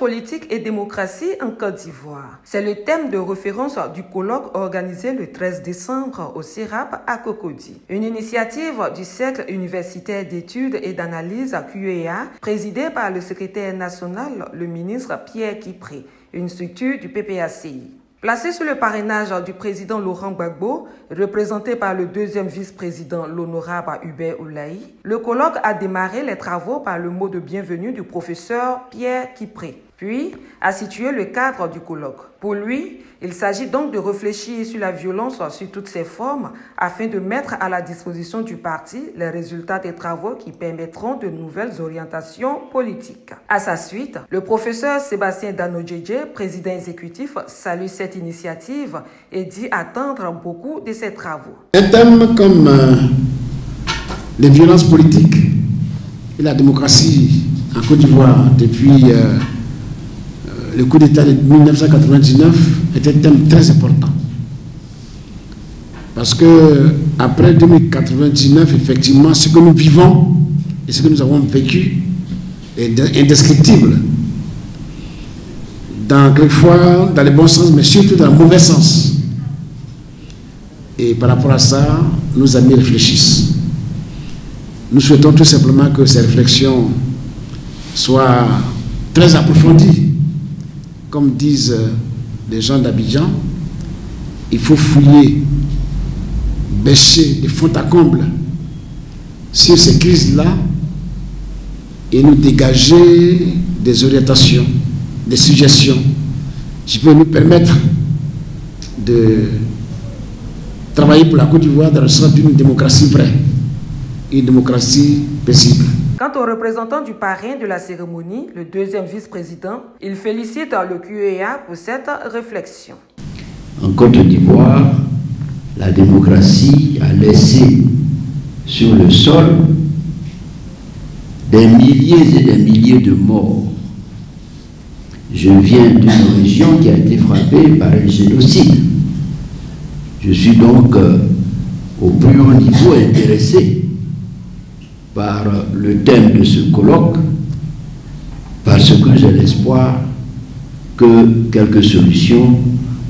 politique et démocratie en Côte d'Ivoire. C'est le thème de référence du colloque organisé le 13 décembre au CIRAP à Cocody. Une initiative du Cercle universitaire d'études et d'analyse QEA, présidée par le secrétaire national, le ministre Pierre Kipré, une structure du PPACI. Placé sous le parrainage du président Laurent Gbagbo, représenté par le deuxième vice-président l'honorable Hubert Oulaï, le colloque a démarré les travaux par le mot de bienvenue du professeur Pierre Kipré, puis a situé le cadre du colloque. Pour lui, il s'agit donc de réfléchir sur la violence sous toutes ses formes afin de mettre à la disposition du parti les résultats des travaux qui permettront de nouvelles orientations politiques. À sa suite, le professeur Sébastien Danodjedje, président exécutif, salue cette initiative et dit attendre beaucoup de ses travaux. Un thème comme les violences politiques et la démocratie en Côte d'Ivoire depuis le coup d'État de 1999 est un thème très important. Parce que après 1999, effectivement, ce que nous vivons et ce que nous avons vécu est indescriptible. Quelquefois dans le bon sens, mais surtout dans le mauvais sens. Et par rapport à ça, nos amis réfléchissent. Nous souhaitons tout simplement que ces réflexions soient très approfondies. Comme disent les gens d'Abidjan, il faut fouiller, bêcher de fond à comble sur ces crises-là et nous dégager des orientations, des suggestions qui peuvent nous permettre de travailler pour la Côte d'Ivoire dans le sens d'une démocratie vraie, une démocratie paisible. Quant au représentant du parrain de la cérémonie, le deuxième vice-président, il félicite le QEA pour cette réflexion. En Côte d'Ivoire, la démocratie a laissé sur le sol des milliers et des milliers de morts. Je viens d'une région qui a été frappée par un génocide. Je suis donc au plus haut niveau intéressé par le thème de ce colloque, parce que j'ai l'espoir que quelques solutions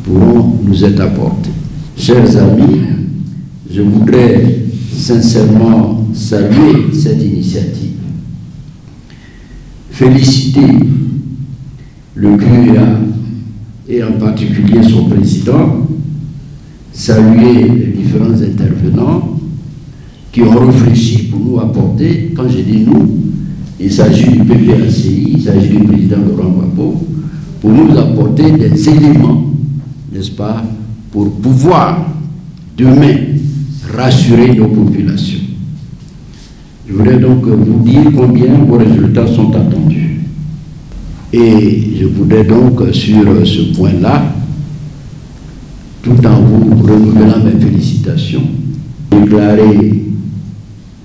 pourront nous être apportées. Chers amis, je voudrais sincèrement saluer cette initiative, féliciter le QEA et en particulier son président, saluer les différents intervenants qui ont réfléchi pour nous apporter, quand je dis nous, il s'agit du PPACI, il s'agit du président Laurent Gbagbo, pour nous apporter des éléments, n'est-ce pas, pour pouvoir demain rassurer nos populations. Je voudrais donc vous dire combien vos résultats sont attendus. Et je voudrais donc, sur ce point-là, tout en vous renouvelant mes félicitations, déclarer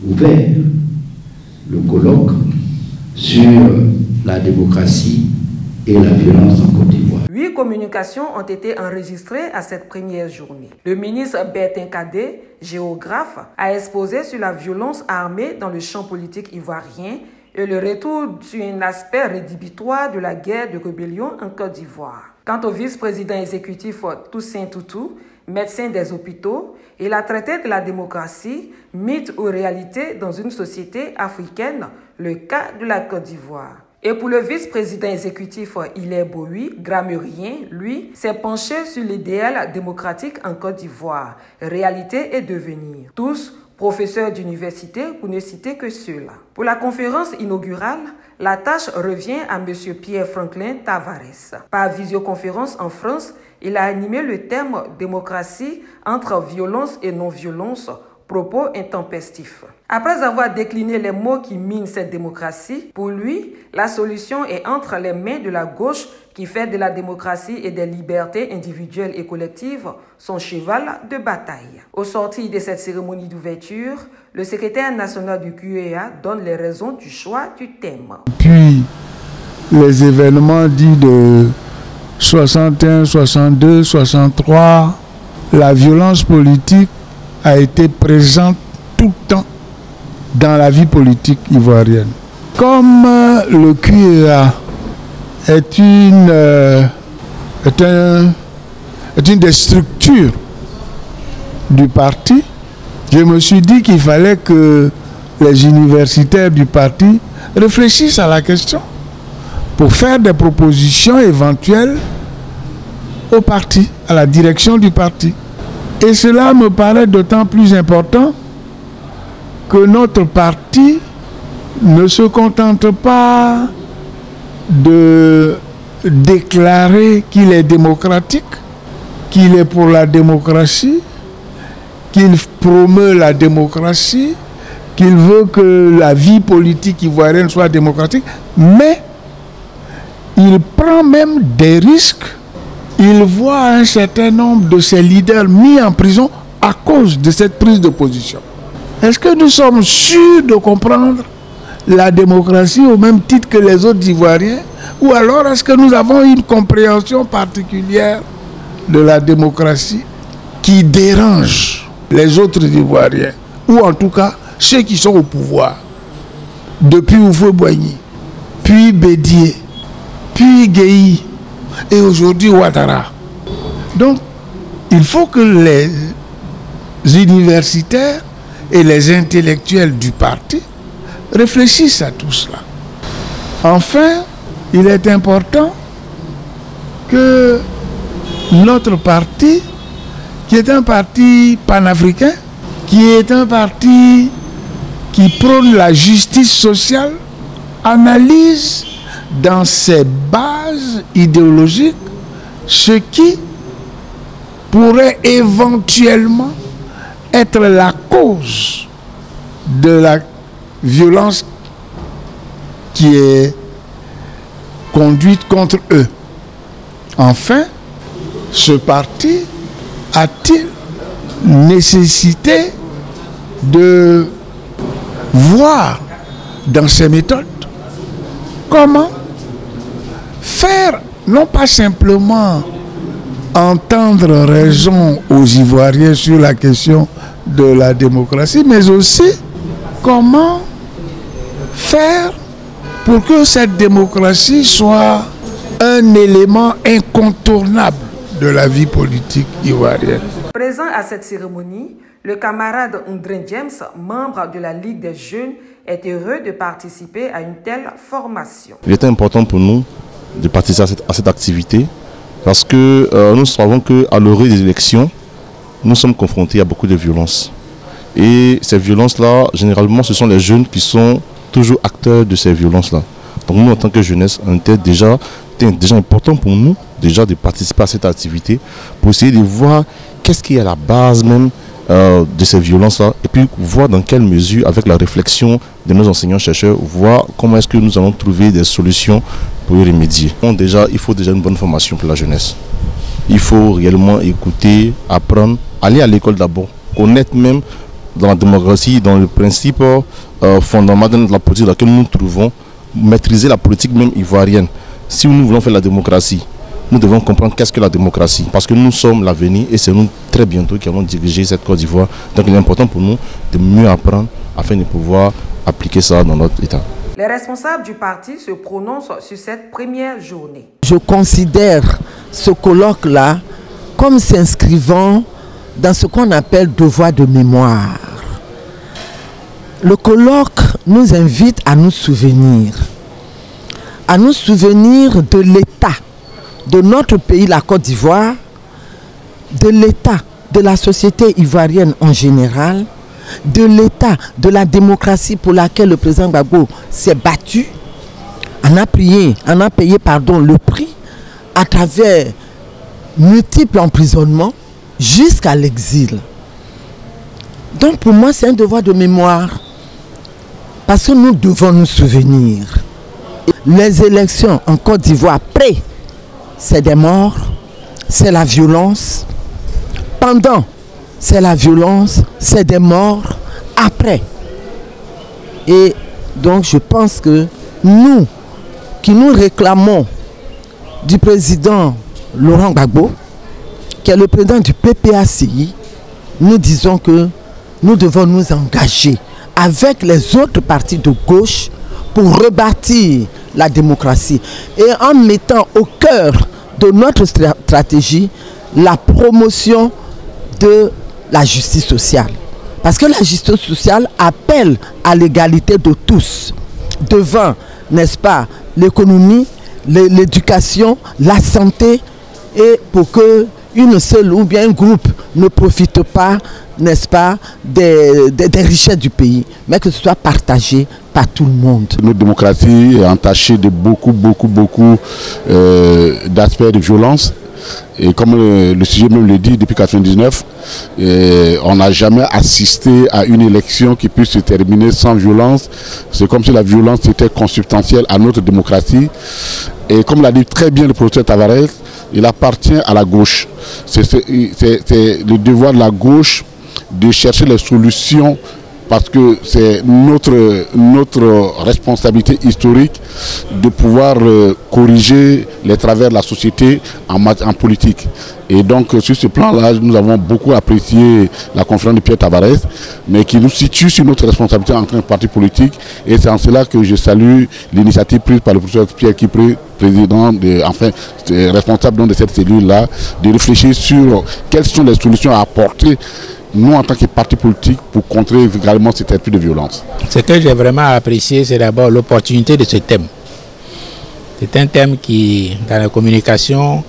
ouvert le colloque sur la démocratie et la violence en Côte d'Ivoire. 8 communications ont été enregistrées à cette première journée. Le ministre Bertin Kadé, géographe, a exposé sur la violence armée dans le champ politique ivoirien et le retour sur un aspect rédhibitoire de la guerre de rébellion en Côte d'Ivoire. Quant au vice-président exécutif Toussaint Toutou, médecin des hôpitaux, il a traité de la démocratie, mythe ou réalité dans une société africaine, le cas de la Côte d'Ivoire. Et pour le vice-président exécutif Hilaire Boui, grammairien, lui, s'est penché sur l'idéal démocratique en Côte d'Ivoire, réalité et devenir. Tous professeurs d'université, pour ne citer que ceux-là. Pour la conférence inaugurale, la tâche revient à M. Pierre-Franklin Tavares. Par visioconférence en France, il a animé le thème « Démocratie entre violence et non-violence », propos intempestifs. Après avoir décliné les mots qui minent cette démocratie, pour lui, la solution est entre les mains de la gauche qui fait de la démocratie et des libertés individuelles et collectives son cheval de bataille. Au sortir de cette cérémonie d'ouverture, le secrétaire national du QEA donne les raisons du choix du thème. Puis les événements dits de 61, 62, 63, la violence politique a été présente tout le temps dans la vie politique ivoirienne. Comme le QEA est une des structures du parti, je me suis dit qu'il fallait que les universitaires du parti réfléchissent à la question pour faire des propositions éventuelles au parti, à la direction du parti. Et cela me paraît d'autant plus important que notre parti ne se contente pas de déclarer qu'il est démocratique, qu'il est pour la démocratie, qu'il promeut la démocratie, qu'il veut que la vie politique ivoirienne soit démocratique, mais il prend même des risques. Il voit un certain nombre de ses leaders mis en prison à cause de cette prise de position. Est-ce que nous sommes sûrs de comprendre la démocratie au même titre que les autres Ivoiriens? Ou alors est-ce que nous avons une compréhension particulière de la démocratie qui dérange les autres Ivoiriens? Ou en tout cas ceux qui sont au pouvoir. Depuis Houphouët-Boigny, puis Bédié, puis Guéhi, et aujourd'hui Ouattara. Donc, il faut que les universitaires et les intellectuels du parti réfléchissent à tout cela. Enfin, il est important que notre parti, qui est un parti panafricain, qui est un parti qui prône la justice sociale, analyse dans ses bases idéologiques ce qui pourrait éventuellement être la cause de la violence qui est conduite contre eux. Enfin, ce parti a-t-il nécessité de voir dans ses méthodes comment faire, non pas simplement entendre raison aux Ivoiriens sur la question de la démocratie, mais aussi comment faire pour que cette démocratie soit un élément incontournable de la vie politique ivoirienne. Présent à cette cérémonie, le camarade Ndrin James, membre de la Ligue des jeunes, est heureux de participer à une telle formation. Il était important pour nous de participer à cette activité parce que nous savons qu'à l'orée des élections, nous sommes confrontés à beaucoup de violences. Et ces violences-là, généralement, ce sont les jeunes qui sont toujours acteurs de ces violences-là. Donc nous, en tant que jeunesse, c'était déjà important pour nous déjà de participer à cette activité pour essayer de voir qu'est-ce qui est à la base même de ces violences-là et puis voir dans quelle mesure, avec la réflexion de nos enseignants-chercheurs, voir comment est-ce que nous allons trouver des solutions pour y remédier. Donc déjà, il faut déjà une bonne formation pour la jeunesse. Il faut réellement écouter, apprendre, aller à l'école d'abord, connaître même dans la démocratie, dans le principe fondamental de la politique dans laquelle nous nous trouvons, maîtriser la politique même ivoirienne. Si nous voulons faire la démocratie, nous devons comprendre qu'est-ce que la démocratie. Parce que nous sommes l'avenir et c'est nous très bientôt qui allons diriger cette Côte d'Ivoire. Donc il est important pour nous de mieux apprendre afin de pouvoir appliquer ça dans notre État. Les responsables du parti se prononcent sur cette première journée. Je considère ce colloque-là comme s'inscrivant dans ce qu'on appelle devoir de mémoire. Le colloque nous invite à nous souvenir de l'état de notre pays, la Côte d'Ivoire, de l'état de la société ivoirienne en général, de l'état de la démocratie pour laquelle le président Gbagbo s'est battu, en a payé le prix à travers multiples emprisonnements jusqu'à l'exil. Donc pour moi c'est un devoir de mémoire parce que nous devons nous souvenir. Les élections en Côte d'Ivoire, après, c'est des morts, c'est la violence. Pendant, c'est la violence, c'est des morts. Après. Et donc je pense que nous, qui nous réclamons du président Laurent Gbagbo, qui est le président du PPACI, nous disons que nous devons nous engager avec les autres partis de gauche pour rebâtir la démocratie et en mettant au cœur de notre stratégie la promotion de la justice sociale. Parce que la justice sociale appelle à l'égalité de tous devant, n'est-ce pas, l'économie, l'éducation, la santé, et pour que une seule ou bien un groupe ne profite pas, n'est-ce pas, des richesses du pays, mais que ce soit partagé par tout le monde. Notre démocratie est entachée de beaucoup d'aspects de violence. Et comme le sujet même le dit, depuis 1999, on n'a jamais assisté à une élection qui puisse se terminer sans violence. C'est comme si la violence était consubstantielle à notre démocratie. Et comme l'a dit très bien le professeur Tavares, il appartient à la gauche. C'est le devoir de la gauche de chercher les solutions, parce que c'est notre responsabilité historique de pouvoir corriger les travers de la société en politique. Et donc sur ce plan-là, nous avons beaucoup apprécié la conférence de Pierre Tavares, mais qui nous situe sur notre responsabilité en tant que parti politique. Et c'est en cela que je salue l'initiative prise par le professeur Pierre Kipré, président, responsable de cette cellule-là, de réfléchir sur quelles sont les solutions à apporter, nous en tant que parti politique, pour contrer également cet esprit de violence. Ce que j'ai vraiment apprécié, c'est d'abord l'opportunité de ce thème. C'est un thème qui, dans la communication,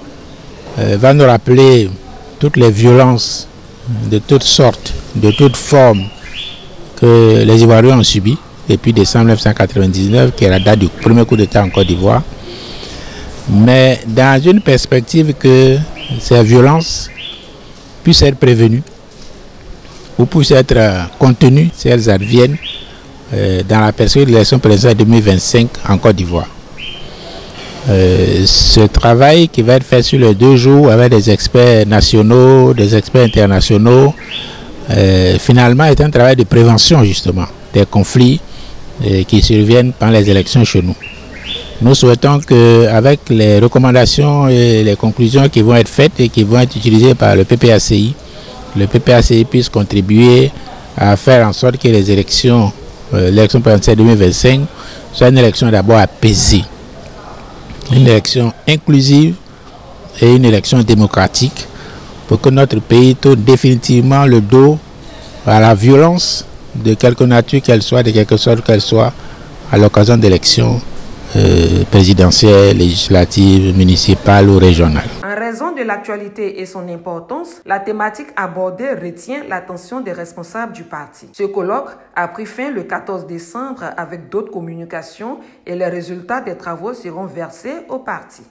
va nous rappeler toutes les violences de toutes sortes, de toutes formes que les Ivoiriens ont subies depuis décembre 1999, qui est la date du premier coup d'État en Côte d'Ivoire. Mais dans une perspective que ces violences puissent être prévenues ou puissent être contenues si elles adviennent dans la perspective de l'élection présidentielle 2025 en Côte d'Ivoire. Ce travail qui va être fait sur les 2 jours avec des experts nationaux, des experts internationaux, finalement est un travail de prévention justement des conflits qui surviennent pendant les élections chez nous. Nous souhaitons qu'avec les recommandations et les conclusions qui vont être faites et qui vont être utilisées par le PPACI puisse contribuer à faire en sorte que les élections, l'élection présidentielle 2025, soit une élection d'abord apaisée, une élection inclusive et une élection démocratique, pour que notre pays tourne définitivement le dos à la violence de quelque nature qu'elle soit, de quelque sorte qu'elle soit, à l'occasion d'élections présidentielles, législatives, municipales ou régionales. En raison de l'actualité et son importance, la thématique abordée retient l'attention des responsables du parti. Ce colloque a pris fin le 14 décembre avec d'autres communications et les résultats des travaux seront versés au parti.